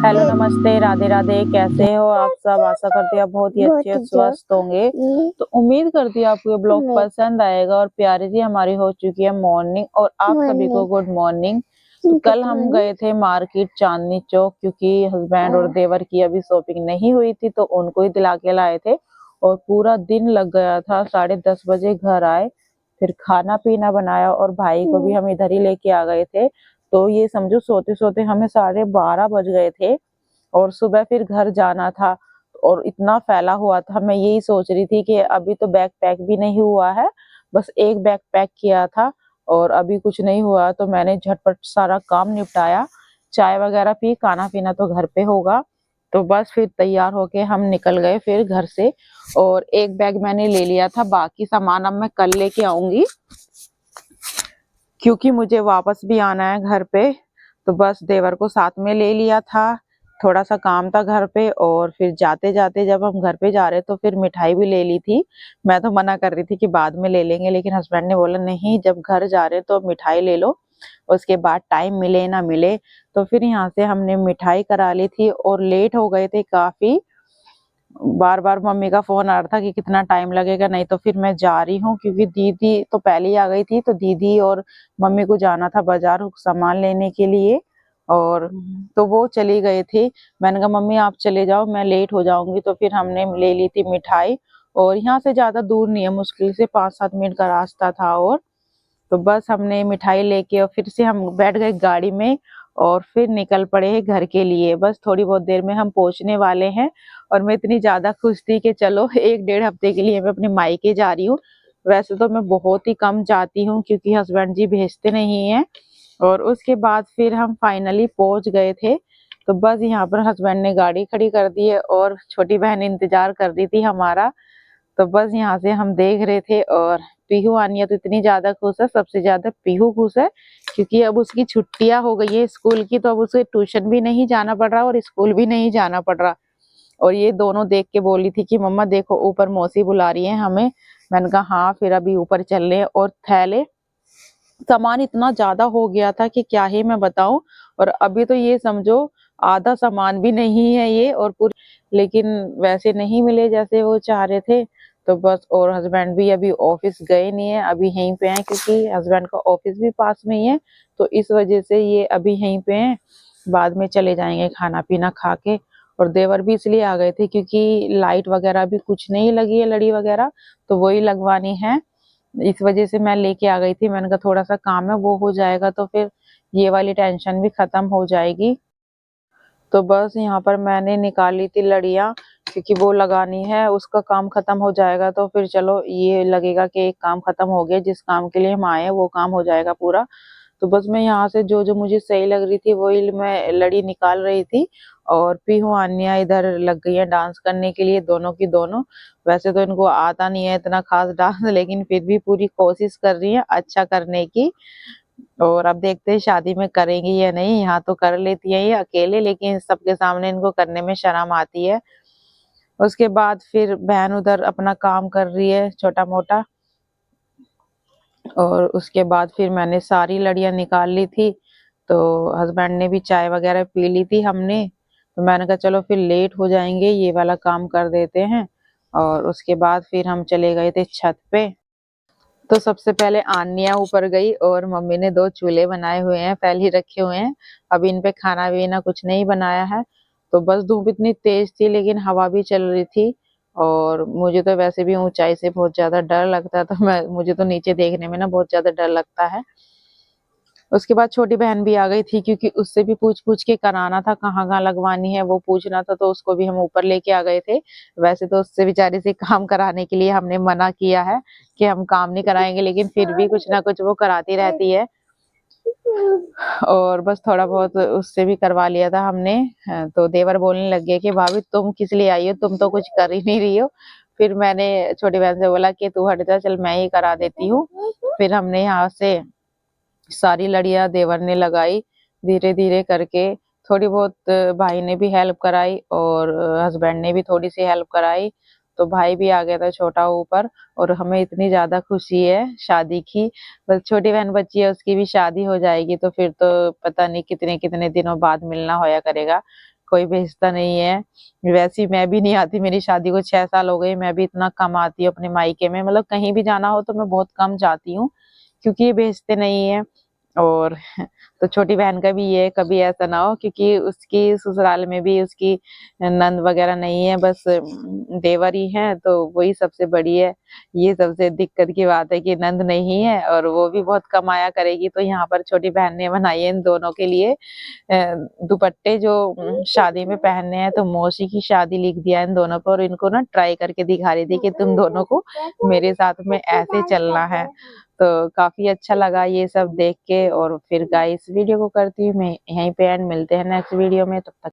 Hello, नमस्ते, राधे राधे। कैसे हो आप सब? आशा करती हूँ आप बहुत ही अच्छे और स्वस्थ होंगे। तो उम्मीद करती हूँ आपको ये ब्लॉग पसंद आएगा। और प्यारी जी हमारी हो चुकी है मॉर्निंग, और आप सभी को गुड मॉर्निंग। तो कल हम गए थे मार्केट चांदनी चौक, क्योंकि हस्बैंड और देवर की अभी शॉपिंग नहीं हुई थी, तो उनको ही दिला के लाए थे। और पूरा दिन लग गया था, 10:30 बजे घर आए, फिर खाना पीना बनाया, और भाई को भी हम इधर ही लेके आ गए थे। तो ये समझो सोते सोते हमें 12:30 बज गए थे। और सुबह फिर घर जाना था, और इतना फैला हुआ था। मैं यही सोच रही थी कि अभी तो बैग पैक भी नहीं हुआ है, बस एक बैग पैक किया था और अभी कुछ नहीं हुआ। तो मैंने झटपट सारा काम निपटाया, चाय वगैरह पी, खाना पीना तो घर पे होगा। तो बस फिर तैयार होके हम निकल गए फिर घर से। और एक बैग मैंने ले लिया था, बाकी सामान अब मैं कल लेके आऊंगी, क्योंकि मुझे वापस भी आना है घर पे। तो बस देवर को साथ में ले लिया था, थोड़ा सा काम था घर पे। और फिर जाते जाते जब हम घर पे जा रहे तो फिर मिठाई भी ले ली थी। मैं तो मना कर रही थी कि बाद में ले लेंगे, लेकिन हस्बैंड ने बोला नहीं, जब घर जा रहे तो मिठाई ले लो, उसके बाद टाइम मिले ना मिले। तो फिर यहाँ से हमने मिठाई करा ली थी, और लेट हो गए थे काफी। बार बार मम्मी का फोन आ रहा था कि कितना टाइम लगेगा, नहीं तो फिर मैं जा रही हूँ, क्योंकि दीदी तो पहले ही आ गई थी। तो दीदी और मम्मी को जाना था बाजार सामान लेने के लिए, और तो वो चली गए थे। मैंने कहा मम्मी आप चले जाओ, मैं लेट हो जाऊंगी। तो फिर हमने ले ली थी मिठाई, और यहाँ से ज्यादा दूर नहीं है, मुश्किल से 5-7 मिनट का रास्ता था। और तो बस हमने मिठाई लेके और फिर से हम बैठ गए गाड़ी में, और फिर निकल पड़े हैं घर के लिए। बस थोड़ी बहुत देर में हम पहुंचने वाले हैं। और मैं इतनी ज्यादा खुश थी कि चलो 1-1.5 हफ्ते के लिए मैं अपने मायके जा रही हूँ। वैसे तो मैं बहुत ही कम जाती हूँ, क्योंकि हस्बैंड जी भेजते नहीं हैं। और उसके बाद फिर हम फाइनली पहुंच गए थे। तो बस यहाँ पर हस्बैंड ने गाड़ी खड़ी कर दी है, और छोटी बहन इंतजार कर रही थी हमारा। तो बस यहाँ से हम देख रहे थे। और पीहू आनिया तो इतनी ज्यादा खुश है, सबसे ज्यादा पीहू खुश है, क्योंकि अब उसकी छुट्टियां हो गई है स्कूल की। तो अब उसे ट्यूशन भी नहीं जाना पड़ रहा और स्कूल भी नहीं जाना पड़ रहा। और ये दोनों देख के बोली थी कि मम्मा देखो ऊपर मौसी बुला रही है हमें। मैंने कहा हाँ, फिर अभी ऊपर चल रहे हैं। और थैले सामान इतना ज्यादा हो गया था कि क्या ही मैं बताऊं। और अभी तो ये समझो आधा सामान भी नहीं है ये, और पूरी, लेकिन वैसे नहीं मिले जैसे वो चाह रहे थे। तो बस, और हस्बैंड भी अभी ऑफिस गए नहीं है, अभी यहीं पे हैं, क्योंकि हस्बैंड का ऑफिस भी पास में ही है। तो इस वजह से ये अभी यहीं पे हैं, बाद में चले जाएंगे खाना पीना खा के। और देवर भी इसलिए आ गए थे क्योंकि लाइट वगैरह भी कुछ नहीं लगी है, लड़ी वगैरह, तो वही लगवानी है। इस वजह से मैं लेके आ गई थी। मैंने कहा थोड़ा सा काम है, वो हो जाएगा तो फिर ये वाली टेंशन भी खत्म हो जाएगी। तो बस यहाँ पर मैंने निकाली थी लड़ियाँ, क्योंकि वो लगानी है, उसका काम खत्म हो जाएगा तो फिर चलो ये लगेगा कि एक काम खत्म हो गया, जिस काम के लिए हम आए हैं वो काम हो जाएगा पूरा। तो बस मैं यहाँ से जो जो मुझे सही लग रही थी वही मैं लड़ी निकाल रही थी। और पीहू आन्या इधर लग गई है डांस करने के लिए, दोनों की दोनों। वैसे तो इनको आता नहीं है इतना खास डांस, लेकिन फिर भी पूरी कोशिश कर रही है अच्छा करने की। और अब देखते हैं शादी में करेंगी या नहीं। यहाँ तो कर लेती है ये अकेले, लेकिन सबके सामने इनको करने में शर्म आती है। उसके बाद फिर बहन उधर अपना काम कर रही है छोटा मोटा। और उसके बाद फिर मैंने सारी लड़ियां निकाल ली थी। तो हस्बैंड ने भी चाय वगैरह पी ली थी हमने। तो मैंने कहा चलो फिर लेट हो जाएंगे, ये वाला काम कर देते हैं। और उसके बाद फिर हम चले गए थे छत पे। तो सबसे पहले आनिया ऊपर गई, और मम्मी ने 2 चूल्हे बनाए हुए हैं, पहले ही रखे हुए हैं। अभी इन पे खाना वीना कुछ नहीं बनाया है। तो बस धूप इतनी तेज थी, लेकिन हवा भी चल रही थी। और मुझे तो वैसे भी ऊंचाई से बहुत ज्यादा डर लगता है, तो मैं मुझे तो नीचे देखने में ना बहुत ज्यादा डर लगता है। उसके बाद छोटी बहन भी आ गई थी, क्योंकि उससे भी पूछ पूछ के कराना था, कहाँ कहाँ लगवानी है वो पूछना था, तो उसको भी हम ऊपर लेके आ गए थे। वैसे तो उससे बेचारी से काम कराने के लिए हमने मना किया है कि हम काम नहीं कराएंगे, लेकिन फिर भी कुछ ना कुछ वो कराती रहती है। और बस थोड़ा बहुत उससे भी करवा लिया था हमने। हाँ, तो देवर बोलने लग गए कि भाभी तुम किस लिए आई हो, तुम तो कुछ कर ही नहीं रही हो। फिर मैंने छोटी बहन से बोला कि तू हट जा, चल मैं ही करा देती हूँ। फिर हमने यहाँ से सारी लड़ियां देवर ने लगाई, धीरे धीरे करके। थोड़ी बहुत भाई ने भी हेल्प कराई, और हस्बैंड ने भी थोड़ी सी हेल्प कराई। तो भाई भी आ गया था छोटा ऊपर। और हमें इतनी ज्यादा खुशी है शादी की। बस छोटी बहन बच्ची है, उसकी भी शादी हो जाएगी, तो फिर तो पता नहीं कितने कितने दिनों बाद मिलना होया करेगा। कोई भेजता नहीं है। वैसे मैं भी नहीं आती, मेरी शादी को 6 साल हो गए, मैं भी इतना कम आती हूँ अपने मायके में, मतलब कहीं भी जाना हो तो मैं बहुत कम जाती हूँ, क्योंकि ये भेजते नहीं है। और तो छोटी बहन का भी ये कभी ऐसा ना हो, क्योंकि उसकी ससुराल में भी उसकी नंद वगैरह नहीं है, बस देवर ही हैं, तो वही सबसे बड़ी है। ये सबसे दिक्कत की बात है कि नंद नहीं है और वो भी बहुत कम आया करेगी। तो यहाँ पर छोटी बहन ने बनाई है इन दोनों के लिए दुपट्टे जो शादी में पहनने हैं, तो मौसी की शादी लिख दिया इन दोनों पर, और इनको ना ट्राई करके दिखा रही थी कि तुम दोनों को मेरे साथ में ऐसे चलना है। तो काफी अच्छा लगा ये सब देख के। और फिर गाइस वीडियो को करती हूँ मैं यहीं पे एंड, मिलते हैं नेक्स्ट वीडियो में, तब तक